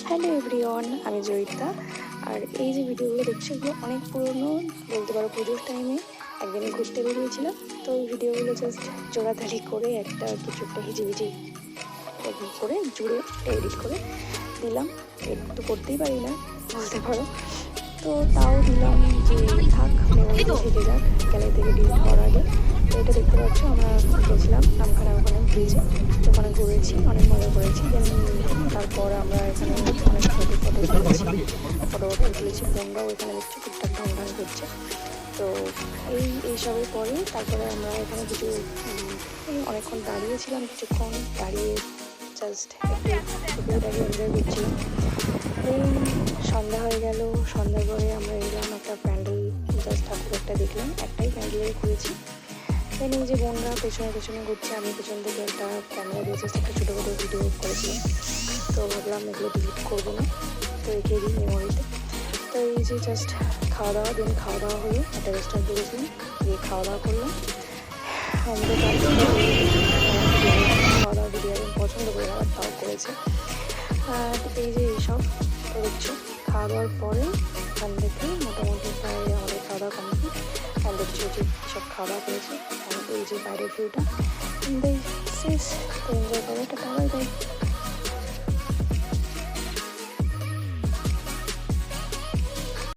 Hello everyone, আমি জয়িতা। আর এই যে ভিডিওগুলো দেখছি এগুলো অনেক পুরনো, বলতে পারো পুজোর টাইমে একদিন ঘুরতে বেরিয়েছিলাম। তো ওই ভিডিওগুলো জাস্ট জোড়াতালি করে একটা কিছু একটা হিজিবিজি করে জুড়ে এডিট করে দিলাম। এডিট তো করতেই পারি না বলতে পারো, তো তাও দিলাম যে থাক, মেমোরিতে থেকে যাক গ্যালারি থেকে ডিলিট হওয়ার আগে। তো এটা দেখতে পাচ্ছ, আমরা গেছিলাম নামখানা, ওখানে ব্রিজে, তো ওখানে ঘুরেছি, অনেক মজা করেছি। দেন তারপর আমরা এখানে অনেক ফটো তুলেছি। বোনরাও এখানে দেখছি টুকটাক ঢং করছে। তো এইসবের পরে তারপরে আমরা এখানে কিছু অনেকক্ষণ দাঁড়িয়েছিলাম, কিছুক্ষণ দাঁড়িয়ে জাস্ট একটু দাঁড়িয়ে এনজয় করছিলাম। দেন সন্ধ্যা হয়ে গেল, সন্ধ্যা করে আমরা এলাম একটা প্যান্ডেল, জাস্ট ঠাকুর একটা দেখলাম, একটাই প্যান্ডেলে ঘুরেছি। দেন এই যে বোনরা পেছনে পেছনে ঘুরছে, আমি পেছন থেকে একটা ক্যামেরা দিয়ে জাস্ট একটা ছোটো ছোটো ভিডিও করেছিলাম। তো ভাবলাম এগুলো ডিলিট করবো না, তো এঁকে দিই মেমোরিতে। তো এই যে জাস্ট খাওয়া দাওয়া, দিন খাওয়া দাওয়া হলো, একটা রেস্টুরেন্টে গেছিলাম, গিয়ে খাওয়া দাওয়া করলাম। আমাদের খাওয়া দাওয়া ভিডিও আমি পছন্দ করি না, তাও করেছে। আর এই যে এইসব দেখছো, খাওয়া দাওয়ার পরে ওখান থেকে মোটামুটি প্রায় আমাদের খাওয়া দাওয়া কমপ্লিট। আর দেখছো যে সব খাওয়া দাওয়া করেছি, এই যে বাইরের ভিউটা শেষ। তো এনজয় করে, একটা বাই বাই।